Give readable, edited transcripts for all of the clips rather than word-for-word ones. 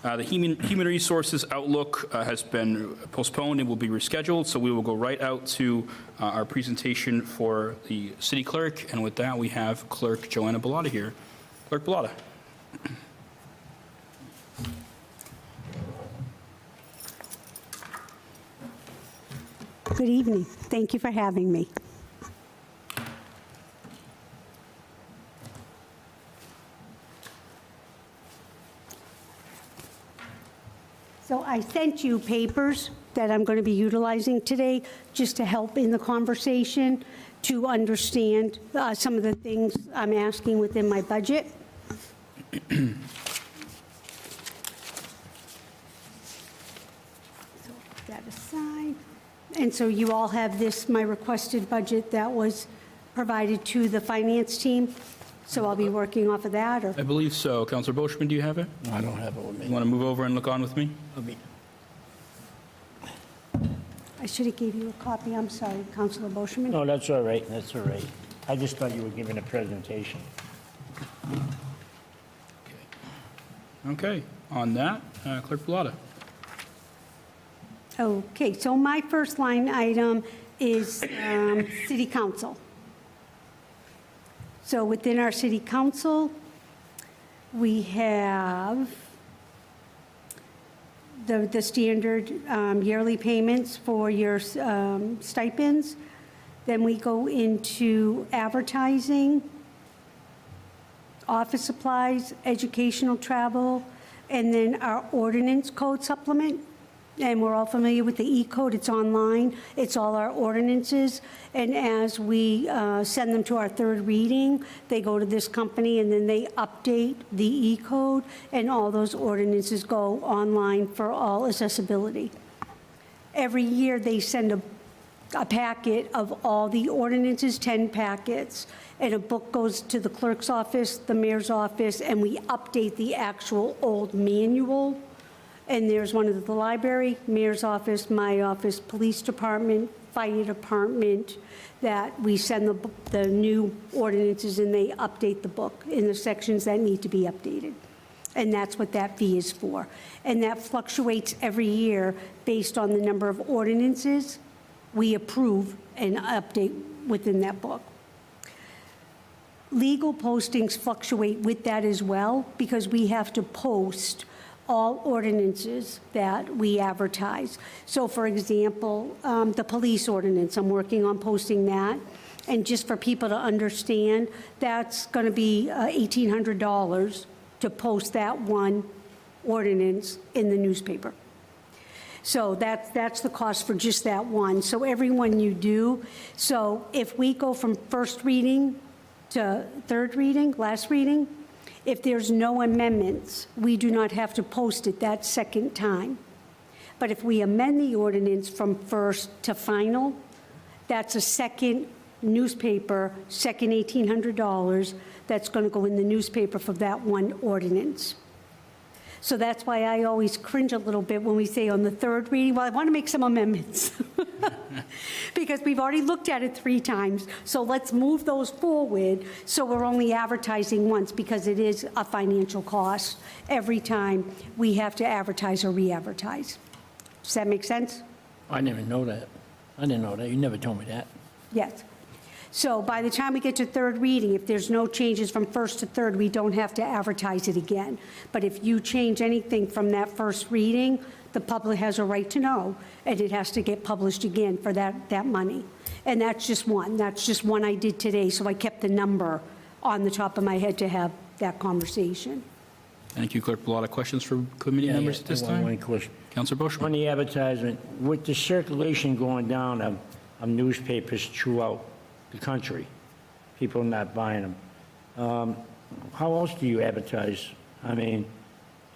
The Human Resources Outlook has been postponed and will be rescheduled, so we will go right out to our presentation for the city clerk. And with that, we have Clerk Joanna Bellotta here. Clerk Bellotta. Good evening. Thank you for having me. So I sent you papers that I'm going to be utilizing today just to help in the conversation to understand some of the things I'm asking within my budget. So put that aside. And so you all have this, my requested budget that was provided to the finance team. So I'll be working off of that, or? I believe so. Councilor Boschman, do you have it? No, I don't have it with me. You want to move over and look on with me? I should have gave you a copy. I'm sorry, Councilor Boschman. No, that's all right, that's all right. I just thought you were giving a presentation. Okay. On that, Clerk Bellotta. Okay, so my first line item is City Council. So within our City Council, we have the standard yearly payments for your stipends. Then we go into advertising, office supplies, educational travel, and then our ordinance code supplement. And we're all familiar with the E-code. It's online. It's all our ordinances. And as we send them to our third reading, they go to this company and then they update the E-code, and all those ordinances go online for all accessibility. Every year they send a packet of all the ordinances, 10 packets, and a book goes to the clerk's office, the mayor's office, and we update the actual old manual. And there's one at the library, mayor's office, my office, police department, fire department, that we send the new ordinances and they update the book in the sections that need to be updated. And that's what that fee is for. And that fluctuates every year based on the number of ordinances we approve and update within that book. Legal postings fluctuate with that as well, because we have to post all ordinances that we advertise. So for example, the police ordinance, I'm working on posting that. And just for people to understand, that's going to be $1,800 to post that one ordinance in the newspaper. So that's the cost for just that one. So every one you do. So if we go from first reading to third reading, last reading, if there's no amendments, we do not have to post it that second time. But if we amend the ordinance from first to final, that's a second newspaper, second $1,800 that's going to go in the newspaper for that one ordinance. So that's why I always cringe a little bit when we say on the third reading, well, I want to make some amendments. Because we've already looked at it 3 times, so let's move those forward so we're only advertising once, because it is a financial cost every time we have to advertise or re-advertise. Does that make sense? I didn't even know that. I didn't know that. You never told me that. Yes. So by the time we get to third reading, if there's no changes from first to third, we don't have to advertise it again. But if you change anything from that first reading, the public has a right to know, and it has to get published again for that money. And that's just one. That's just one I did today, so I kept the number on the top of my head to have that conversation. Thank you, Clerk Bellotta. Questions for committee members at this time? One question. Councilor Boschman. On the advertisement, with the circulation going down of newspapers throughout the country, people not buying them, how else do you advertise? I mean,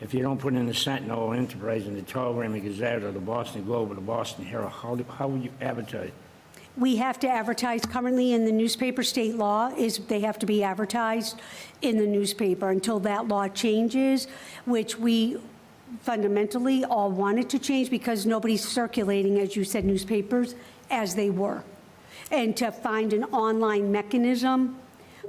if you don't put in the Sentinel or Enterprise and the Telegram, Gazette, or the Boston Globe or the Boston Herald, how would you advertise? We have to advertise currently in the newspaper. State law is they have to be advertised in the newspaper until that law changes, which we fundamentally all wanted to change because nobody's circulating, as you said, newspapers as they were. And to find an online mechanism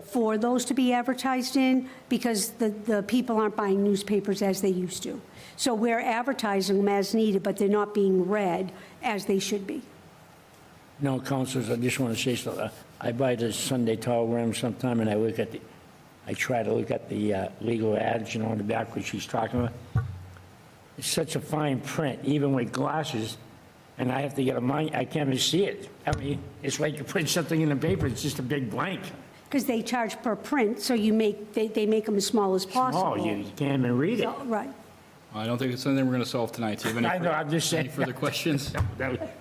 for those to be advertised in, because the people aren't buying newspapers as they used to. So we're advertising them as needed, but they're not being read as they should be. No, councilors, I just want to say something. I buy the Sunday telegram sometime, and I try to look at the legal ads, you know, in the back, what she's talking about. It's such a fine print, even with glasses, and I have to get I can't even see it. I mean, it's like you put something in the paper, it's just a big blank. Because they charge per print, so they make them as small as possible. Oh, you can't even read it. So, right. I don't think it's something we're going to solve tonight. Do you have any I know, I'm just saying. any further questions?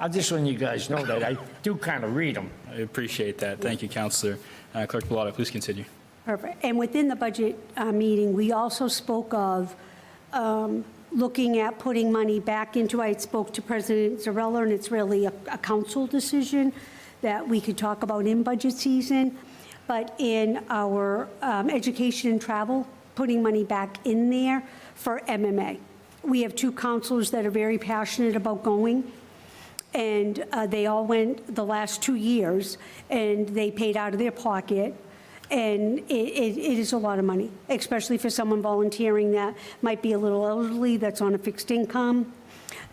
I'm just letting you guys know that I do kind of read them. I appreciate that. Thank you, Counselor. Clerk Bellato, please continue. Perfect. And within the budget meeting, we also spoke of looking at putting money back into, I spoke to President Zarella, and it's really a council decision that we could talk about in budget season, but in our education and travel, putting money back in there for MMA. We have 2 counselors that are very passionate about going, and they all went the last 2 years, and they paid out of their pocket. And it is a lot of money, especially for someone volunteering that might be a little elderly, that's on a fixed income,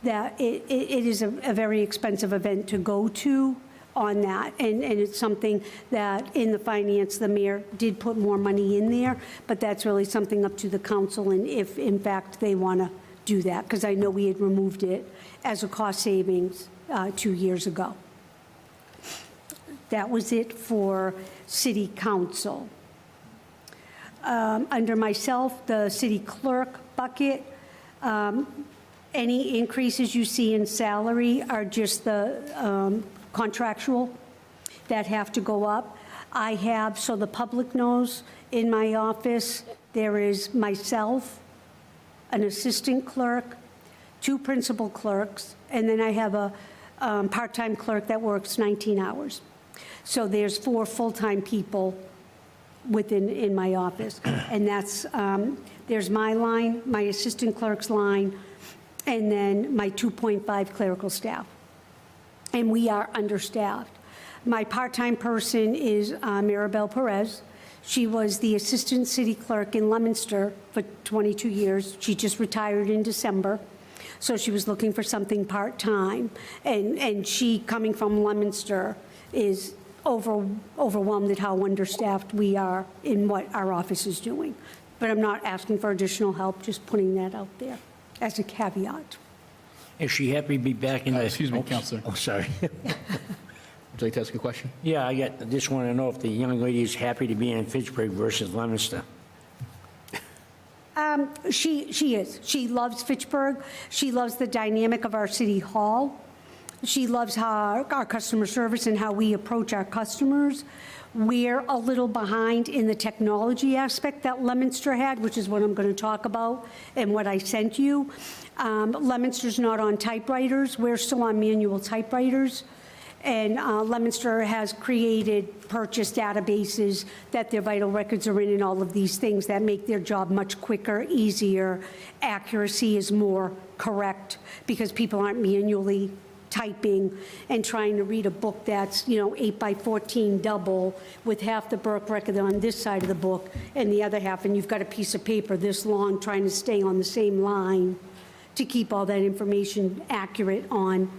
that it is a very expensive event to go to on that. And it's something that in the finance, the mayor did put more money in there, but that's really something up to the council, and if in fact they want to do that, because I know we had removed it as a cost savings 2 years ago. That was it for city council. Under myself, the city clerk bucket, any increases you see in salary are just the contractual that have to go up. I have, so the public knows, in my office, there is myself, an assistant clerk, 2 principal clerks, and then I have a part-time clerk that works 19 hours. So there's 4 full-time people in my office. And that's, there's my line, my assistant clerk's line, and then my 2.5 clerical staff. And we are understaffed. My part-time person is Maribel Perez. She was the assistant city clerk in Leominster for 22 years. She just retired in December. So she was looking for something part-time. And she, coming from Leominster, is overwhelmed at how understaffed we are in what our office is doing. But I'm not asking for additional help, just putting that out there as a caveat. Is she happy to be back in the... Excuse me, Counselor. Oh, sorry. Would you like to ask a question? Yeah, just want to know if the young lady is happy to be in Fitchburg versus Leominster. She is. She loves Fitchburg. She loves the dynamic of our city hall. She loves how our customer service and how we approach our customers. We're a little behind in the technology aspect that Leominster had, which is what I'm going to talk about and what I sent you. Leominster's not on typewriters. We're still on manual typewriters. And Leominster has created purchase databases that their vital records are in and all of these things that make their job much quicker, easier. Accuracy is more correct because people aren't manually typing and trying to read a book that's, 8 by 14 double with half the Burke record on this side of the book and the other half, and you've got a piece of paper this long trying to stay on the same line to keep all that information accurate on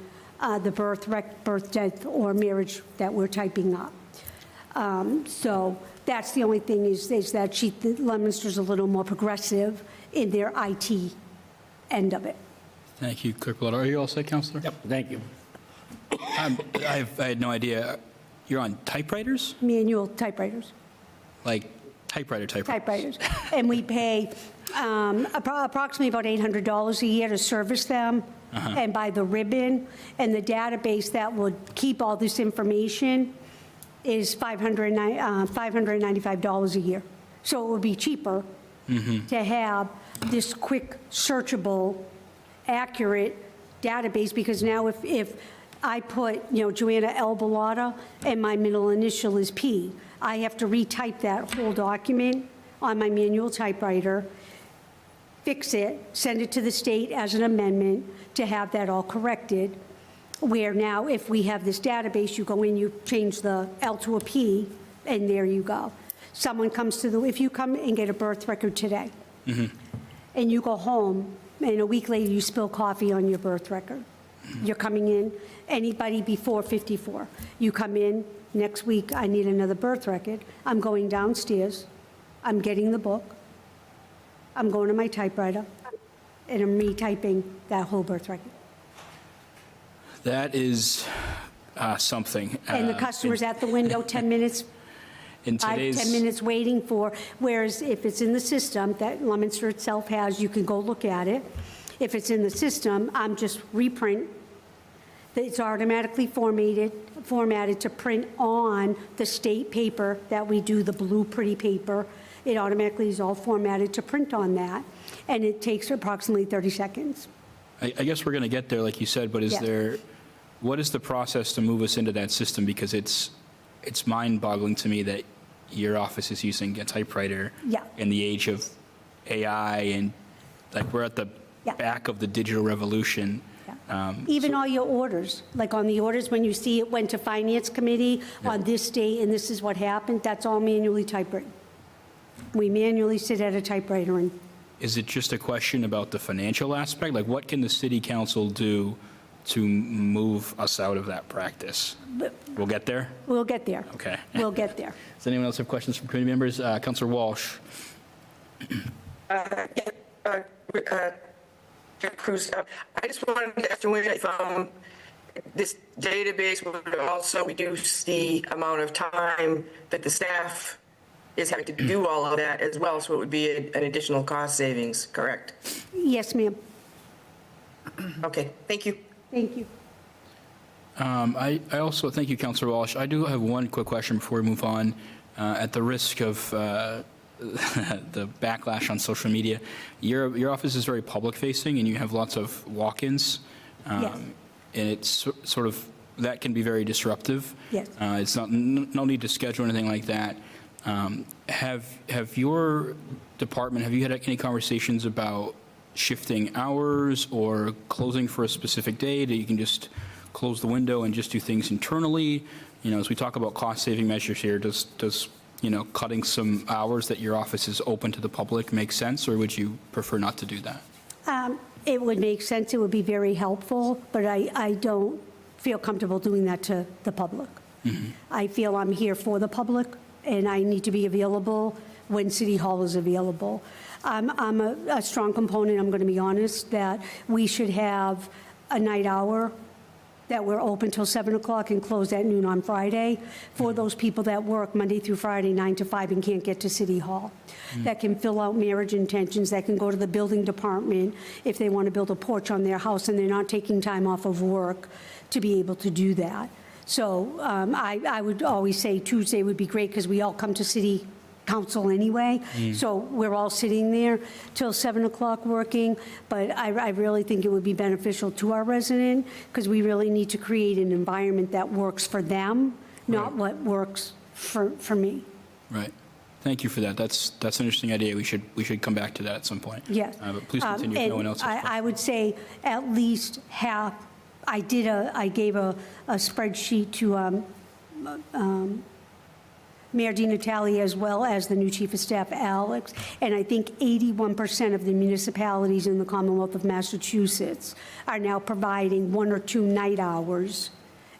the birth, death, or marriage that we're typing up. So that's the only thing is that Leominster's a little more progressive in their IT end of it. Thank you, Clerk Bellato. Are you all set, Counselor? Yep, thank you. I had no idea. You're on typewriters? Manual typewriters. Like typewriters? Typewriters. And we pay approximately about $800 a year to service them and buy the ribbon. And the database that would keep all this information is $595 a year. So it would be cheaper to have this quick, searchable, accurate database, because now if I put, Joanna L. Bellata and my middle initial is P, I have to retype that whole document on my manual typewriter, fix it, send it to the state as an amendment to have that all corrected, where now if we have this database, you go in, you change the L to a P, and there you go. Someone comes if you come and get a birth record today, and you go home, and a week later you spill coffee on your birth record, you're coming in, anybody before 54, you come in, next week, I need another birth record, I'm going downstairs, I'm getting the book, I'm going to my typewriter, and I'm retyping that whole birth record. That is something. And the customer's at the window 10 minutes, In 10 today's, minutes waiting for, whereas if it's in the system that Leominster itself has, you can go look at it. If it's in the system, I'm just reprint. It's automatically formatted to print on the state paper that we do, the blue pretty paper. It automatically is all formatted to print on that, and it takes approximately 30 seconds. I guess we're going to get there, like you said, but Yeah. what is the process to move us into that system? Because it's mind-boggling to me that your office is using a typewriter Yeah. in the age of AI, and like we're at the Yeah. back of the digital revolution. Even all your orders, like on the orders, when you see it went to Finance Committee on this date, and this is what happened, that's all manually typewritten. We manually sit at a typewriter and Is it just a question about the financial aspect? Like, what can the city council do to move us out of that practice? We'll get there? we'll get there. Okay. We'll get there. Does anyone else have questions from committee members? Councilor Walsh? Cruz, I just wanted to ask you if this database would also reduce the amount of time that the staff is having to do all of that as well, so it would be an additional cost savings, correct? Yes, ma'am. Okay, thank you. Thank you. I also, thank you, Councilor Walsh. I do have one quick question before we move on. At the risk of the backlash on social media, your office is very public-facing, and you have lots of walk-ins. Yes. And it's sort of, that can be very disruptive. Yes. It's no need to schedule anything like that. Have your department, have you had any conversations about shifting hours or closing for a specific day that you can just close the window and just do things internally? You know, as we talk about cost-saving measures here, does you know, cutting some hours that your office is open to the public make sense, or would you prefer not to do that? It would make sense, it would be very helpful, but I don't feel comfortable doing that to the public. I feel I'm here for the public, and I need to be available when City Hall is available. I'm a strong component, I'm going to be honest, that we should have a night hour, that we're open till 7 o'clock and close at noon on Friday for those people that work Monday through Friday, 9 to 5, and can't get to City Hall, that can fill out marriage intentions, that can go to the building department if they want to build a porch on their house and they're not taking time off of work to be able to do that. So I would always say Tuesday would be great because we all come to City Council anyway. So we're all sitting there till 7 o'clock working. But I really think it would be beneficial to our resident because we really need to create an environment that works for them, not what works for me. Right. Thank you for that. That's an interesting idea. We should come back to that at some point. Yes. But please continue if no one else has questions. I would say at least half. I gave a spreadsheet to Mayor DiNatale as well as the new Chief of Staff, Alex, and I think 81% of the municipalities in the Commonwealth of Massachusetts are now providing 1 or 2 night hours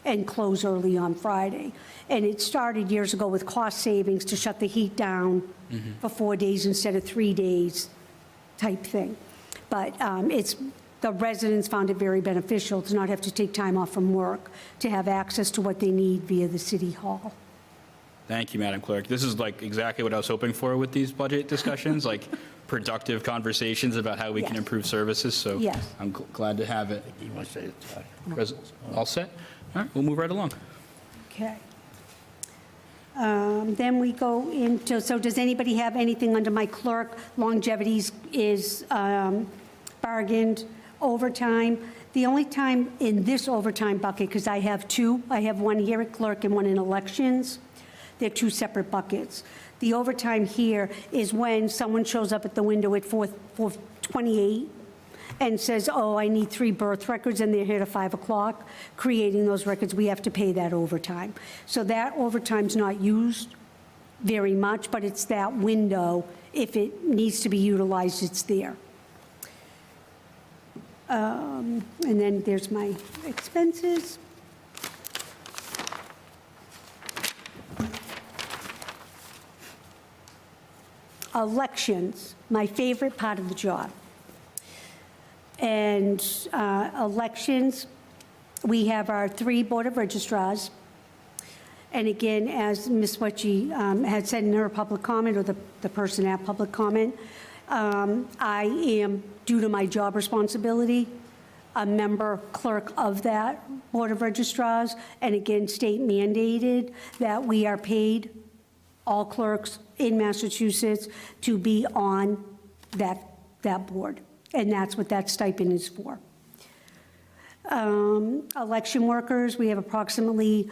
and close early on Friday. And it started years ago with cost savings to shut the heat down for 4 days instead of 3 days type thing. But the residents found it very beneficial to not have to take time off from work, to have access to what they need via the City Hall. Thank you, Madam Clerk. This is like exactly what I was hoping for with these budget discussions, like productive conversations about how we can Yes. improve services. So Yes. I'm glad to have it. You want to say it? All set? All right, we'll move right along. Okay. Then we go into, so does anybody have anything under my clerk? Longevities is bargained overtime. The only time in this overtime bucket, because I have 2, I have one here at clerk and one in elections. They're 2 separate buckets. The overtime here is when someone shows up at the window at 4:28 and says, oh, I need 3 birth records, and they're here to 5 o'clock, creating those records, we have to pay that overtime. So that overtime's not used very much, but it's that window. If it needs to be utilized, it's there. And then there's my expenses. Elections, my favorite part of the job. And elections, we have our 3 Board of Registrars. And again, as Ms. Wetchie had said in her public comment, or the person at public comment, I am, due to my job responsibility, a member clerk of that Board of Registrars. And again, state mandated that we are paid, all clerks in Massachusetts, to be on that board. And that's what that stipend is for. Election workers, we have approximately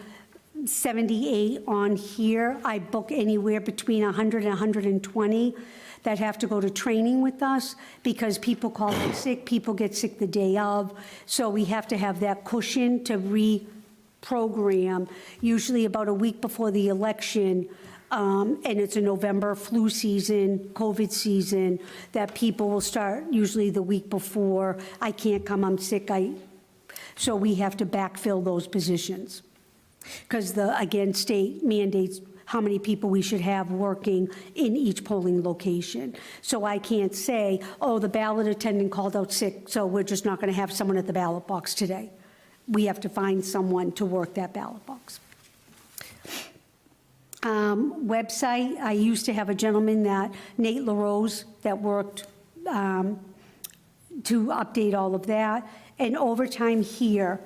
78 on here. I book anywhere between 100 and 120 that have to go to training with us because people call in sick, people get sick the day of. So we have to have that cushion to reprogram, usually about a week before the election. And it's a November flu season, COVID season, that people will start usually the week before. I can't come, I'm sick. So we have to backfill those positions. Because again, state mandates how many people we should have working in each polling location. So I can't say, oh, the ballot attendant called out sick, so we're just not going to have someone at the ballot box today. We have to find someone to work that ballot box. Website, I used to have a gentleman, Nate LaRose, that worked to update all of that. And overtime here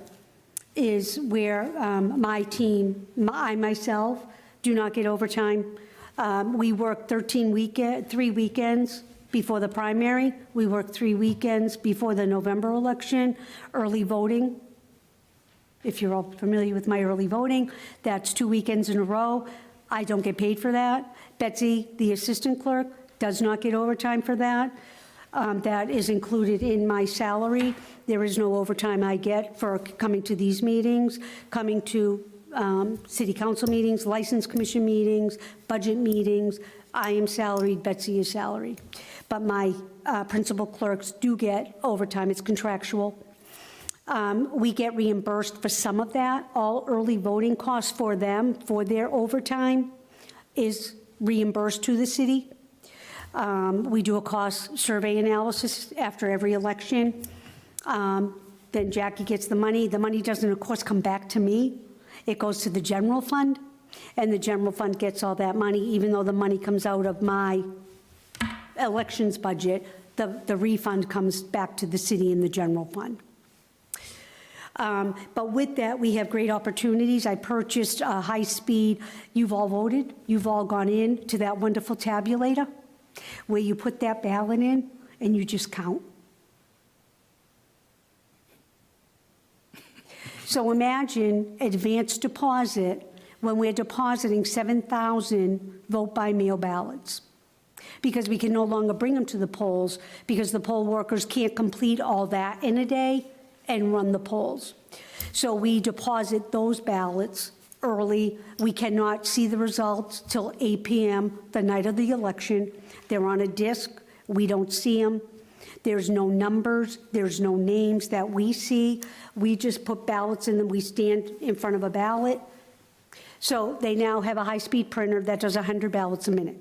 is where my team, I myself, do not get overtime. We work 3 weekends before the primary. We work 3 weekends before the November election. Early voting, if you're all familiar with my early voting, that's 2 weekends in a row. I don't get paid for that. Betsy, the assistant clerk, does not get overtime for that. That is included in my salary. There is no overtime I get for coming to these meetings, coming to city council meetings, license commission meetings, budget meetings. I am salaried, Betsy is salaried. But my principal clerks do get overtime, it's contractual. We get reimbursed for some of that. All early voting costs for them, for their overtime, is reimbursed to the city. We do a cost survey analysis after every election. Then Jackie gets the money. The money doesn't, of course, come back to me. It goes to the general fund, and the general fund gets all that money, even though the money comes out of my elections budget. The refund comes back to the city in the general fund. But with that, we have great opportunities. I purchased a high-speed, you've all voted, you've all gone in to that wonderful tabulator where you put that ballot in and you just count. So imagine advanced deposit when we're depositing 7,000 vote-by-mail ballots, because we can no longer bring them to the polls because the poll workers can't complete all that in a day and run the polls. So we deposit those ballots early. We cannot see the results till 8 p.m. the night of the election. They're on a disc. We don't see them. There's no numbers. There's no names that we see. We just put ballots in them. We stand in front of a ballot. So they now have a high-speed printer that does 100 ballots a minute.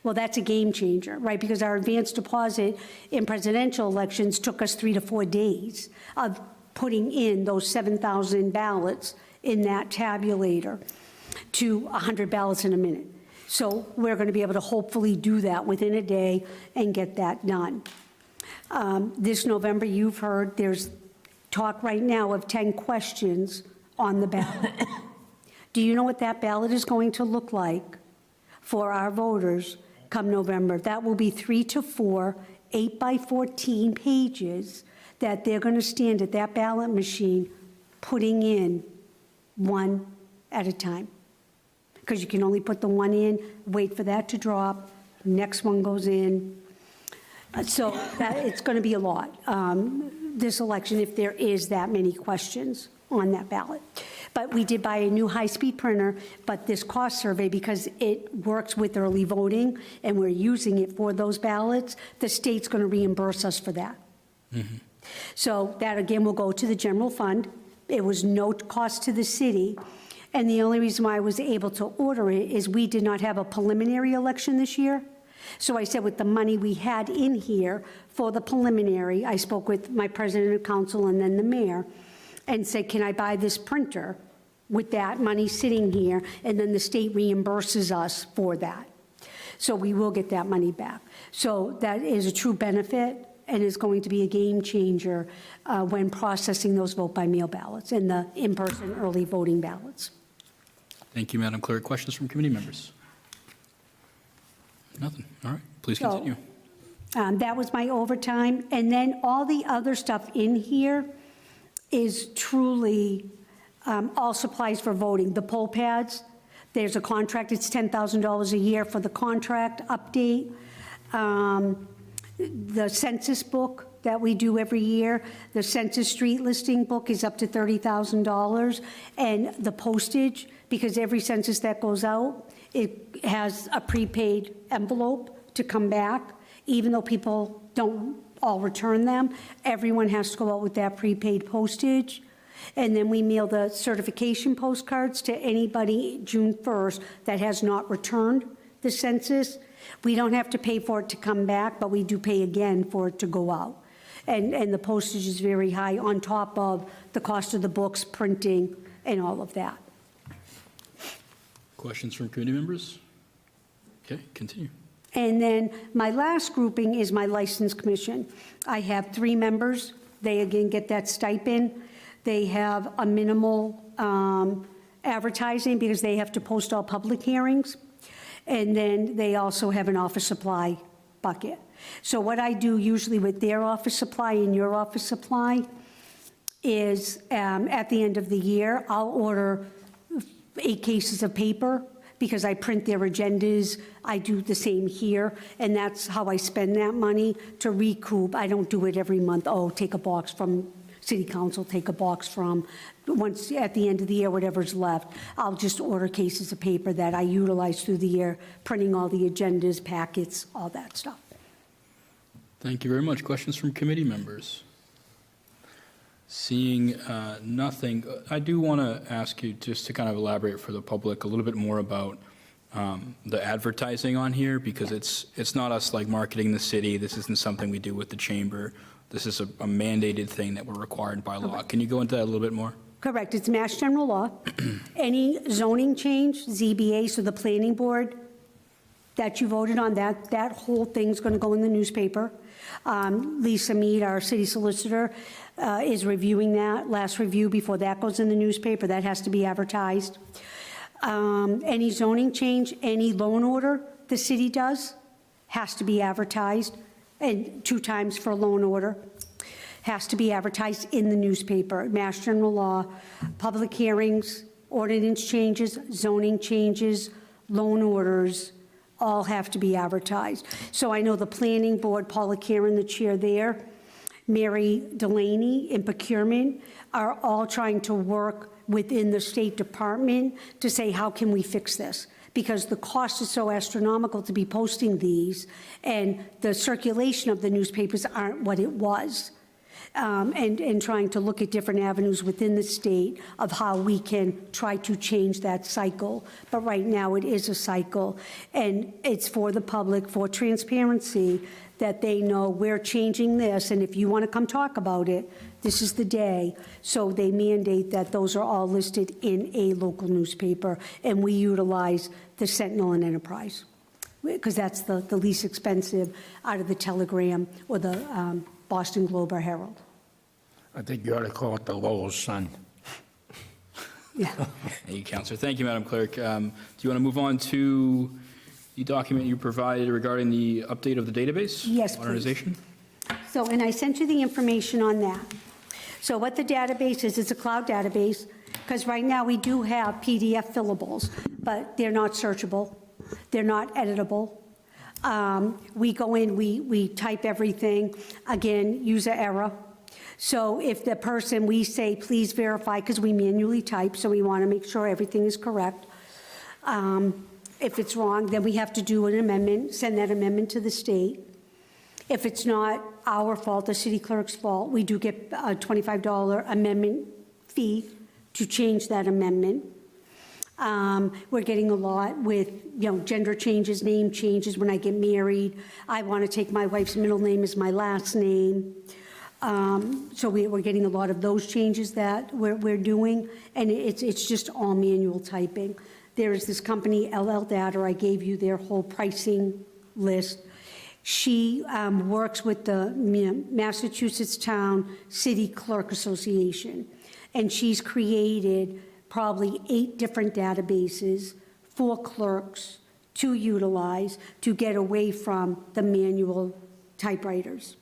Well, that's a game changer, right? Because our advanced deposit in presidential elections took us 3 to 4 days of putting in those 7,000 ballots in that tabulator to 100 ballots in a minute. So we're going to be able to hopefully do that within a day and get that done. This November, you've heard there's talk right now of 10 questions on the ballot. Do you know what that ballot is going to look like for our voters come November? That will be 3 to 4 8x14 pages that they're going to stand at that ballot machine putting in one at a time. Because you can only put the one in, wait for that to drop, next one goes in. So it's going to be a lot, this election, if there is that many questions on that ballot. But we did buy a new high-speed printer, but this cost survey, because it works with early voting, and we're using it for those ballots, the state's going to reimburse us for that. So that, again, will go to the general fund. It was no cost to the city. And the only reason why I was able to order it is we did not have a preliminary election this year. So I said with the money we had in here for the preliminary, I spoke with my president of council and then the mayor and said, can I buy this printer with that money sitting here? And then the state reimburses us for that. So we will get that money back. So that is a true benefit and is going to be a game changer when processing those vote-by-mail ballots and the in-person early voting ballots. Thank you, Madam Clerk. Questions from committee members? Nothing. All right, please So, continue. That was my overtime. And then all the other stuff in here is truly all supplies for voting. The poll pads, there's a contract, it's $10,000 a year for the contract update. The census book that we do every year, the census street listing book is up to $30,000. And the postage, because every census that goes out, it has a prepaid envelope to come back. Even though people don't all return them, everyone has to go out with that prepaid postage. And then we mail the certification postcards to anybody June 1st that has not returned the census. We don't have to pay for it to come back, but we do pay again for it to go out. And the postage is very high on top of the cost of the books, printing, and all of that. Questions from committee members? Okay, continue. And then my last grouping is my license commission. I have 3 members. They, again, get that stipend. They have a minimal advertising because they have to post all public hearings. And then they also have an office supply bucket. So what I do usually with their office supply and your office supply is at the end of the year, I'll order 8 cases of paper because I print their agendas. I do the same here, and that's how I spend that money to recoup. I don't do it every month. Oh, take a box from city council, take a box from, once at the end of the year, whatever's left. I'll just order cases of paper that I utilize through the year, printing all the agendas, packets, all that stuff. Thank you very much. Questions from committee members? Seeing nothing, I do want to ask you just to kind of elaborate for the public a little bit more about the advertising on here, because it's not us like marketing the city. This isn't something we do with the chamber. This is a mandated thing that we're required by law. Can you go into that a little bit more? Correct. It's Mass General Law. Any zoning change, ZBA, so the planning board that you voted on, that whole thing's going to go in the newspaper. Lisa Mead, our city solicitor, is reviewing that. Last review before that goes in the newspaper. That has to be advertised. Any zoning change, any loan order the city does has to be advertised, and 2 times for a loan order. Has to be advertised in the newspaper. Mass General Law, public hearings, ordinance changes, zoning changes, loan orders, all have to be advertised. So I know the planning board, Paula Karen, the chair there, Mary Delaney in procurement, are all trying to work within the State Department to say, how can we fix this? Because the cost is so astronomical to be posting these, and the circulation of the newspapers aren't what it was. And trying to look at different avenues within the state of how we can try to change that cycle. But right now, it is a cycle, and it's for the public, for transparency, that they know we're changing this, and if you want to come talk about it, this is the day. So they mandate that those are all listed in a local newspaper, and we utilize the Sentinel and Enterprise, because that's the least expensive out of the Telegram or the Boston Globe or Herald. I think you ought to call it the Lowell Sun. Yeah. Thank you, Counselor. Thank you, Madam Clerk. Do you want to move on to the document you provided regarding the update of the database? Yes, please. Modernization? So, and I sent you the information on that. So what the database is, it's a cloud database, because right now we do have PDF fillables, but they're not searchable, they're not editable. We go in, we type everything, again, user error, So if the person, we say, please verify, because we manually type, so we want to make sure everything is correct. If it's wrong, then we have to do an amendment, send that amendment to the state. If it's not our fault, the city clerk's fault, we do get a $25 amendment fee to change that amendment. We're getting a lot with, gender changes, name changes. When I get married, I want to take my wife's middle name as my last name. So we're getting a lot of those changes that we're doing, and it's just all manual typing. There is this company, LL Data, I gave you their whole pricing list. She works with the Massachusetts Town City Clerk Association, and she's created probably 8 different databases for clerks to utilize to get away from the manual typewriters.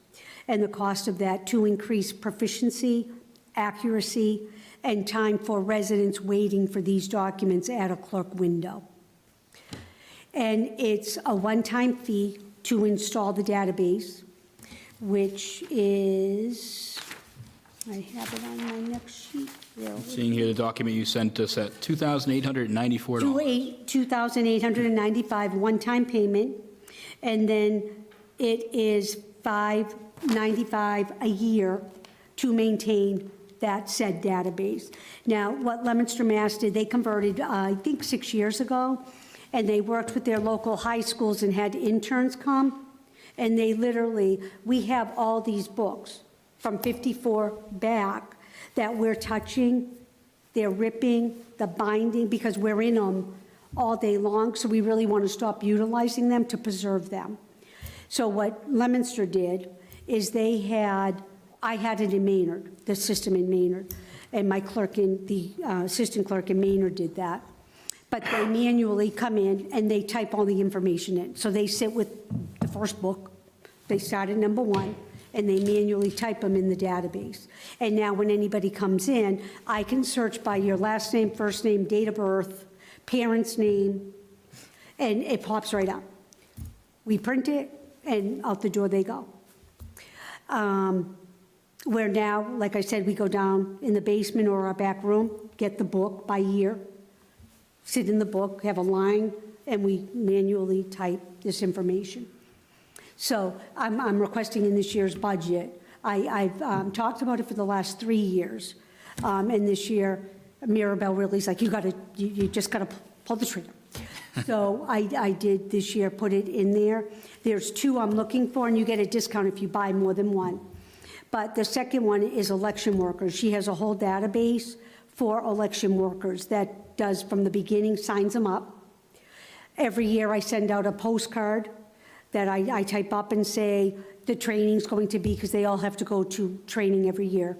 And the cost of that to increase proficiency, accuracy, and time for residents waiting for these documents at a clerk window. And it's a one-time fee to install the database, which is, I have it on my next sheet. Seeing here the document you sent us at $2,894. $2,895 one-time payment, and then it is $595 a year to maintain that said database. Now, what Leominster Mass did, they converted, I think 6 years ago, and they worked with their local high schools and had interns come, and they literally, we have all these books from 54 back that we're touching, they're ripping, the binding, because we're in them all day long, so we really want to stop utilizing them to preserve them. So what Leominster did is I had it in Maynard, the system in Maynard, and my clerk the assistant clerk in Maynard did that. But they manually come in and they type all the information in. So they sit with the first book, they start at number 1, and they manually type them in the database. And now when anybody comes in, I can search by your last name, first name, date of birth, parent's name, and it pops right up. We print it, and out the door they go. Where now, like I said, we go down in the basement or our back room, get the book by year, sit in the book, have a line, and we manually type this information. So I'm requesting in this year's budget, I've talked about it for the last 3 years, and this year, Mirabelle really's like, you just got to pull the trigger. So I did this year put it in there. There's 2 I'm looking for, and you get a discount if you buy more than 1. But the second one is election workers. She has a whole database for election workers that does from the beginning, signs them up. Every year I send out a postcard that I type up and say the training's going to be, because they all have to go to training every year.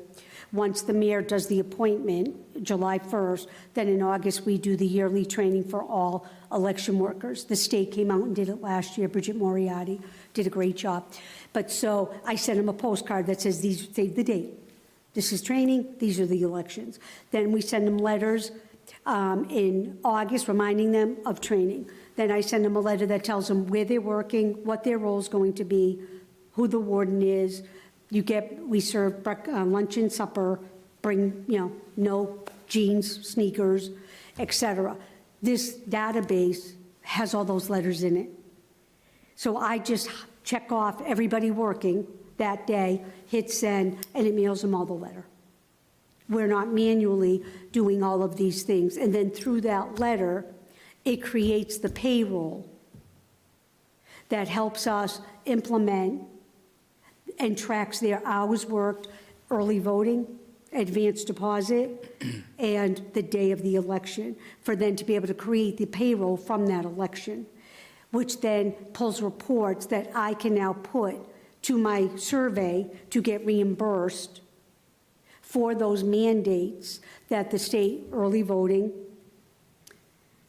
Once the mayor does the appointment, July 1st, then in August we do the yearly training for all election workers. The state came out and did it last year. Bridget Moriarty did a great job. But so I sent them a postcard that says, save the date. This is training, these are the elections. Then we send them letters in August reminding them of training. Then I send them a letter that tells them where they're working, what their role is going to be, who the warden is. We serve lunch and supper, bring, no jeans, sneakers, etc. This database has all those letters in it. So I just check off everybody working that day, hit send, and it mails them all the letter. We're not manually doing all of these things. And then through that letter, it creates the payroll that helps us implement and tracks their hours worked, early voting, advance deposit, and the day of the election, for them to be able to create the payroll from that election, which then pulls reports that I can now put to my survey to get reimbursed for those mandates that the state early voting,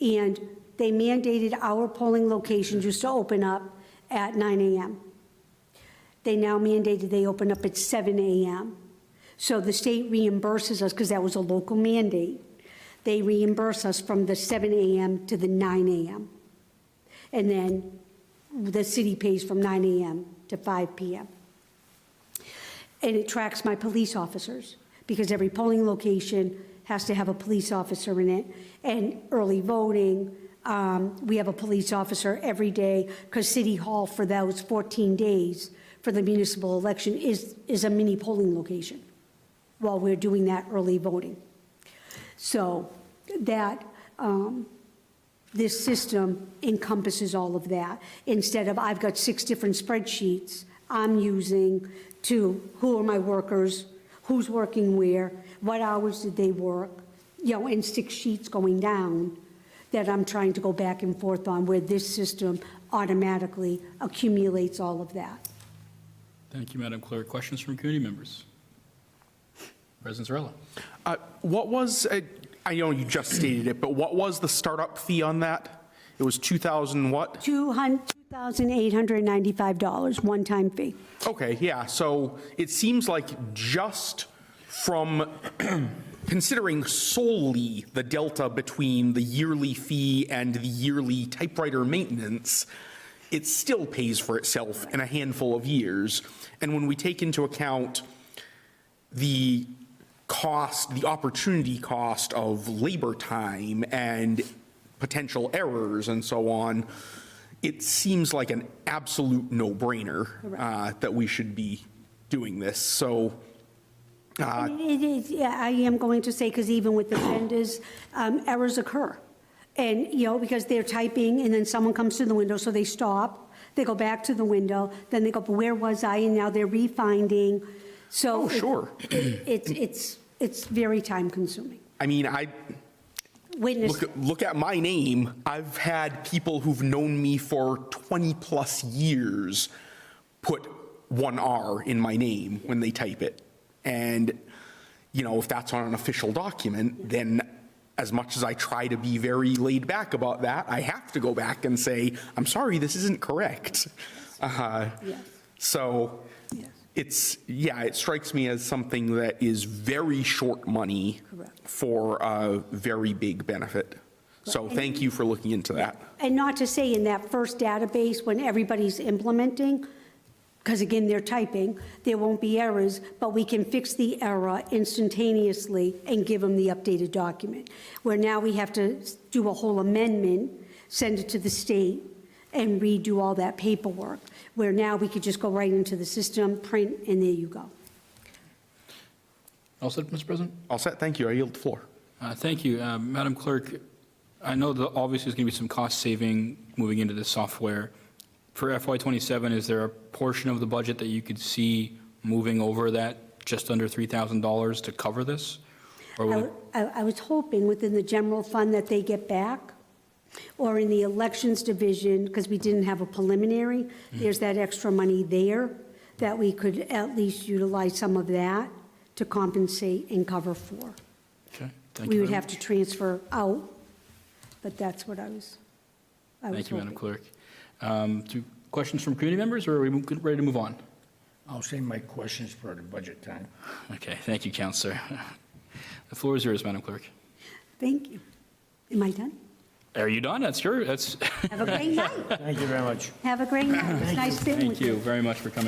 and they mandated our polling locations used to open up at 9 a.m. They now mandated they open up at 7 a.m. So the state reimburses us, because that was a local mandate. They reimburse us from the 7 a.m. to the 9 a.m. And then the city pays from 9 a.m. to 5 p.m. And it tracks my police officers, because every polling location has to have a police officer in it. And early voting, we have a police officer every day, because City Hall for those 14 days for the municipal election is a mini polling location while we're doing that early voting. So that, this system encompasses all of that. Instead of, I've got 6 different spreadsheets I'm using to, who are my workers, who's working where, what hours did they work, and 6 sheets going down that I'm trying to go back and forth on, where this system automatically accumulates all of that. Thank you, Madam Clerk. Questions from community members? President Zarella. What was, I know you just stated it, but what was the startup fee on that? It was 2,000 what? $2,895, one-time fee. Okay, yeah, so it seems like just from considering solely the delta between the yearly fee and the yearly typewriter maintenance, it still pays for itself in a handful of years. And when we take into account the cost, the opportunity cost of labor time and potential errors and so on, it seems like an absolute no-brainer that we should be doing this. So It is, yeah, I am going to say, because even with the vendors, errors occur. And, because they're typing and then someone comes to the window, so they stop, they go back to the window, then they go, but where was I? And now they're refinding. So Oh, sure. It's very time consuming. I mean, Witness, look at my name. I've had people who've known me for 20 plus years put one R in my name when they type it. And, if that's on an official document, then as much as I try to be very laid back about that, I have to go back and say, I'm sorry, this isn't correct. yes. So it strikes me as something that is very short money Correct. for a very big benefit. So thank you for looking into that. And not to say in that first database, when everybody's implementing, because again, they're typing, there won't be errors, but we can fix the error instantaneously and give them the updated document. Where now we have to do a whole amendment, send it to the state, and redo all that paperwork, where now we could just go right into the system, print, and there you go. All set, Mr. President? All set, thank you. I yield the floor. Thank you. Madam Clerk, I know that obviously there's going to be some cost saving moving into this software. For FY27, is there a portion of the budget that you could see moving over that just under $3,000 to cover this? Or will it- I was hoping within the general fund that they get back, or in the elections division, because we didn't have a preliminary, there's that extra money there, that we could at least utilize some of that to compensate and cover for. Okay, thank We you would very have much. to transfer out, but that's what I was Thank you, Madam hoping. Clerk. Questions from community members, or are we ready to move on? I'll save my questions for the budget time. Okay, thank you, Counselor. The floor is yours, Madam Clerk. Thank you. Am I done? Are you done? That's Have a great night. Thank you very much. Have a great night. It's nice being Thank with you. you very much for coming